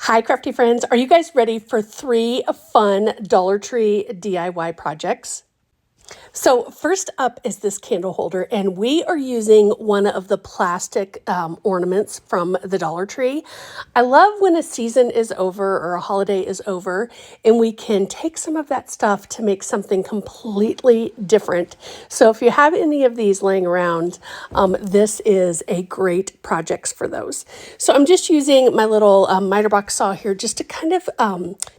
Hi, crafty friends. Are you guys ready for 3 fun Dollar Tree DIY projects? So first up is this candle holder, and we are using one of the plastic ornaments from the Dollar Tree. I love when a season is over or a holiday is over, and we can take some of that stuff to make something completely different. So if you have any of these laying around, this is a great project for those. So I'm just using my little miter box saw here just to kind of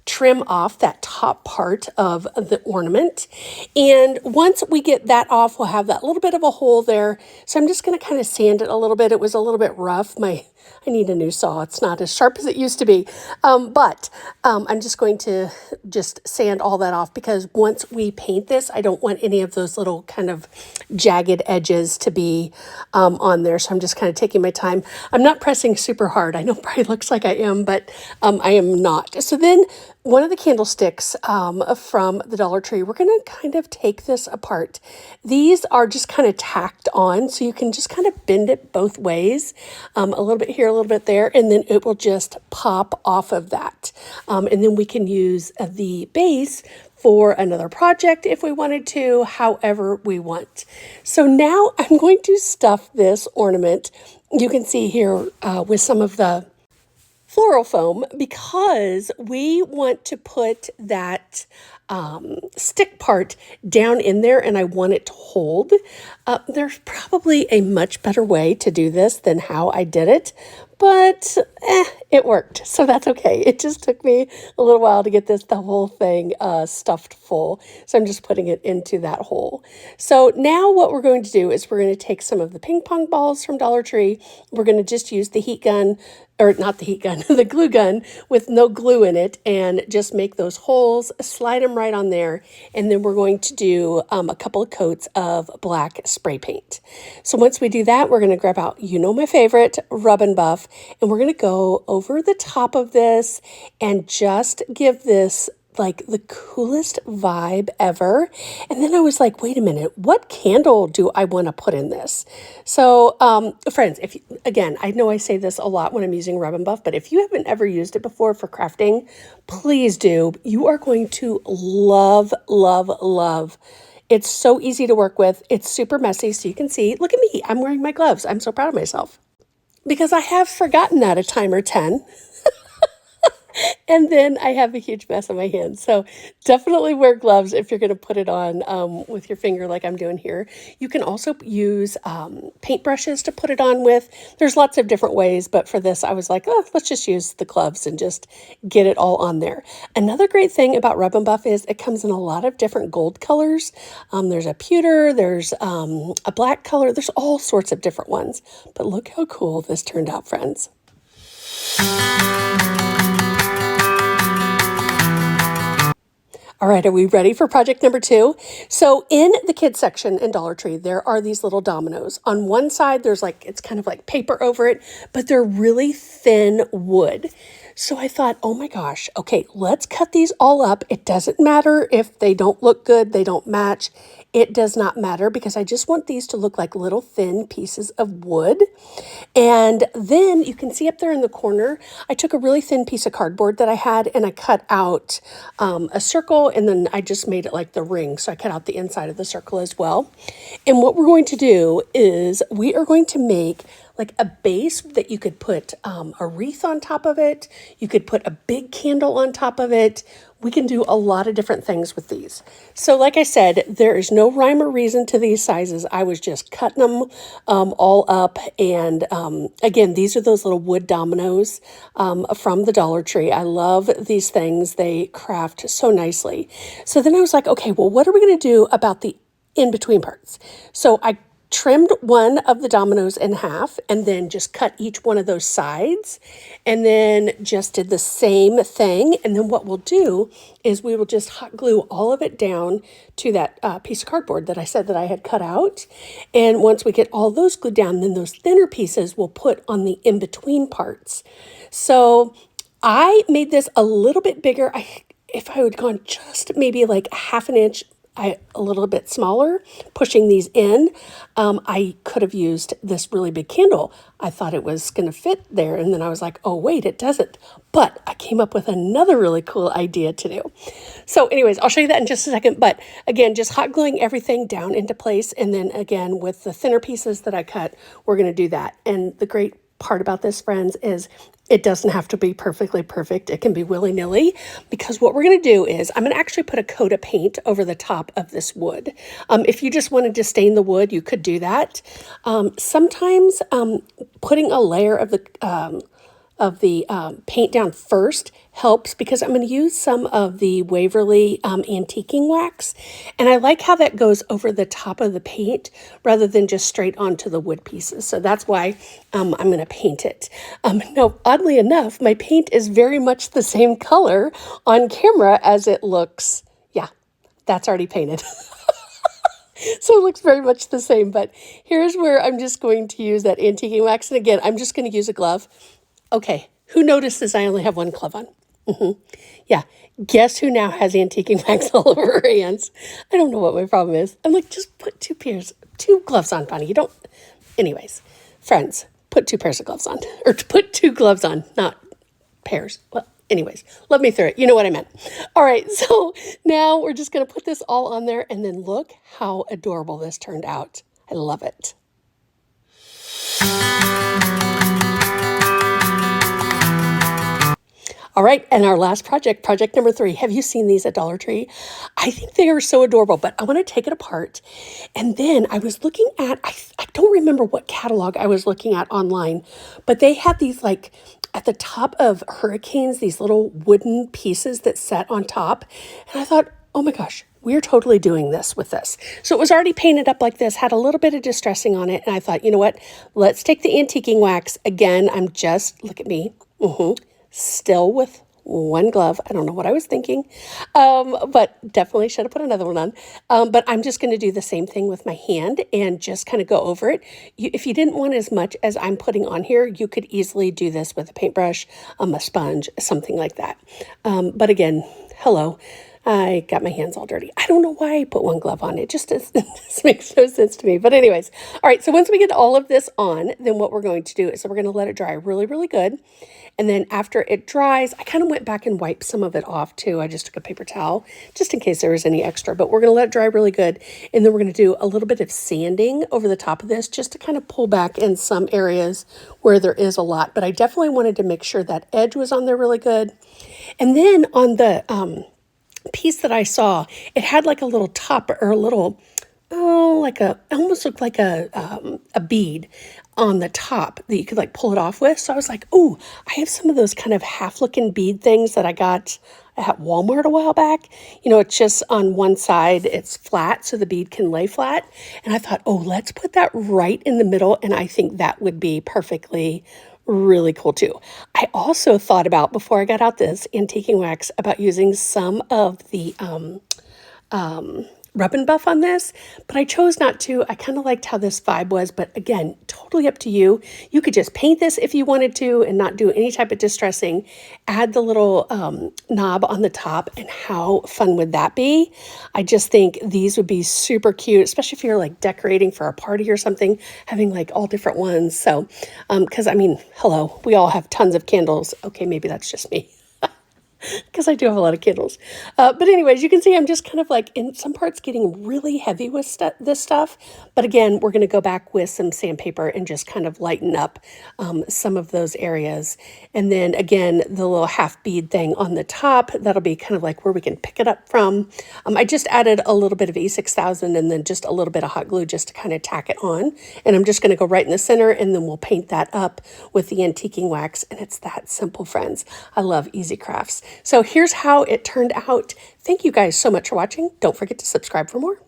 trim off that top part of the ornament. And once we get that off, we'll have that little bit of a hole there. So I'm just going to kind of sand it a little bit. It was a little bit rough. I need a new saw. It's not as sharp as it used to be. But I'm just going to just sand all that off because once we paint this, I don't want any of those little kind of jagged edges to be on there. So I'm just kind of taking my time. I'm not pressing super hard. I know it probably looks like I am, but I am not. So then one of the candlesticks from the Dollar Tree, we're going to kind of take this apart. These are just kind of tacked on, so you can just kind of bend it both ways, a little bit here, a little bit there, and then it will just pop off of that. And then we can use the base for another project if we wanted to, however we want. So now I'm going to stuff this ornament. You can see here with some of the floral foam because we want to put that stick part down in there and I want it to hold. There's probably a much better way to do this than how I did it, but it worked, so that's okay. It just took me a little while to get the whole thing stuffed full, so I'm just putting it into that hole. So now what we're going to do is we're going to take some of the ping pong balls from Dollar Tree. We're going to just use the heat gun, or not the heat gun, the glue gun with no glue in it, and just make those holes, slide them right on there, and then we're going to do a couple of coats of black spray paint. So once we do that, we're going to grab out, my favorite, Rub and Buff, and we're going to go over the top of this and just give this like the coolest vibe ever. And then I was like, wait a minute, what candle do I want to put in this? So friends, again, I know I say this a lot when I'm using Rub and Buff, but if you haven't ever used it before for crafting, please do. You are going to love, love, love. It's so easy to work with. It's super messy. So you can see, look at me, I'm wearing my gloves. I'm so proud of myself because I have forgotten that a time or 10. And then I have a huge mess on my hands. So definitely wear gloves if you're going to put it on with your finger like I'm doing here. You can also use paint brushes to put it on with. There's lots of different ways, but for this I was like, let's just use the gloves and just get it all on there. Another great thing about Rub and Buff is it comes in a lot of different gold colors. There's a pewter, there's a black color, there's all sorts of different ones. But look how cool this turned out, friends. All right, are we ready for project number 2? So in the kids section in Dollar Tree, there are these little dominoes. On one side, it's kind of like paper over it, but they're really thin wood. So I thought, oh my gosh, okay, let's cut these all up. It doesn't matter if they don't look good, they don't match. It does not matter because I just want these to look like little thin pieces of wood. And then you can see up there in the corner, I took a really thin piece of cardboard that I had and I cut out a circle, and then I just made it like the ring. So I cut out the inside of the circle as well. And what we're going to do is we are going to make like a base that you could put a wreath on top of it. You could put a big candle on top of it. We can do a lot of different things with these. So like I said, there is no rhyme or reason to these sizes. I was just cutting them all up. And again, these are those little wood dominoes from the Dollar Tree. I love these things. They craft so nicely. So then I was like, okay, well, what are we going to do about the in-between parts? So I trimmed one of the dominoes in half and then just cut each one of those sides and then just did the same thing. And then what we'll do is we will just hot glue all of it down to that piece of cardboard that I said that I had cut out. And once we get all those glued down, then those thinner pieces we'll put on the in-between parts. So I made this a little bit bigger. If I would gone just maybe like half an inch a little bit smaller, pushing these in, I could have used this really big candle. I thought it was going to fit there, and then I was like, oh wait, it doesn't. But I came up with another really cool idea to do. So anyways, I'll show you that in just a second. But again, just hot gluing everything down into place. And then again, with the thinner pieces that I cut, we're going to do that. And the great part about this, friends, is it doesn't have to be perfectly perfect. It can be willy-nilly, because what we're going to do is I'm going to actually put a coat of paint over the top of this wood. If you just wanted to stain the wood, you could do that. Sometimes putting a layer of the paint down first helps, because I'm going to use some of the Waverly antiquing wax, and I like how that goes over the top of the paint rather than just straight onto the wood pieces. So that's why I'm going to paint it. Now, oddly enough, my paint is very much the same color on camera as it looks. Yeah, that's already painted. So it looks very much the same, but here's where I'm just going to use that antiquing wax. And again, I'm just going to use a glove. Okay, who notices I only have one glove on? Yeah, guess who now has antiquing wax all over her hands? I don't know what my problem is. I'm like, just put two gloves on, Bonnie. You don't. Anyways, friends, put 2 pairs of gloves on, or put 2 gloves on, not pairs. Well, anyways, let me through it. You know what I meant. All right, so now we're just going to put this all on there, and then look how adorable this turned out. I love it. All right, and our last project number 3. Have you seen these at Dollar Tree? I think they are so adorable, but I want to take it apart. And then I was looking at, I don't remember what catalog I was looking at online, but they had these, like, at the top of hurricanes, these little wooden pieces that sat on top. And I thought, oh my gosh, we're totally doing this with this. So it was already painted up like this, had a little bit of distressing on it. And I thought, you know what? Let's take the antiquing wax. Again, I'm just, look at me. Still with one glove. I don't know what I was thinking, but definitely should have put another one on. But I'm just going to do the same thing with my hand and just kind of go over it. If you didn't want as much as I'm putting on here, you could easily do this with a paintbrush, a sponge, something like that. But again, hello. I got my hands all dirty. I don't know why I put one glove on. It just this makes no sense to me. But anyways, all right, so once we get all of this on, then what we're going to do is we're going to let it dry really, really good. And then after it dries, I kind of went back and wiped some of it off too. I just took a paper towel just in case there was any extra. But we're going to let it dry really good. And then we're going to do a little bit of sanding over the top of this just to kind of pull back in some areas where there is a lot. But I definitely wanted to make sure that edge was on there really good. And then on the piece that I saw, it had like a little top or a little, almost looked like a bead on the top that you could like pull it off with. So I was like, oh, I have some of those kind of half looking bead things that I got at Walmart a while back. You know, it's just on one side, it's flat so the bead can lay flat. And I thought, oh, let's put that right in the middle. And I think that would be perfectly really cool too. I also thought about, before I got out this antiquing wax, about using some of the rub and buff on this, but I chose not to. I kind of liked how this vibe was, but again, totally up to you. You could just paint this if you wanted to and not do any type of distressing. Add the little knob on the top, and how fun would that be? I just think these would be super cute, especially if you're like decorating for a party or something, having like all different ones. So, because I mean, hello, we all have tons of candles. Okay, maybe that's just me, because I do have a lot of candles. But anyways, you can see I'm just kind of like in some parts getting really heavy with this stuff. But again, we're going to go back with some sandpaper and just kind of lighten up some of those areas. And then again, the little half bead thing on the top, that'll be kind of like where we can pick it up from. I just added a little bit of E6000 and then just a little bit of hot glue just to kind of tack it on. And I'm just going to go right in the center, and then we'll paint that up with the antiquing wax. And it's that simple, friends. I love easy crafts. So here's how it turned out. Thank you guys so much for watching. Don't forget to subscribe for more.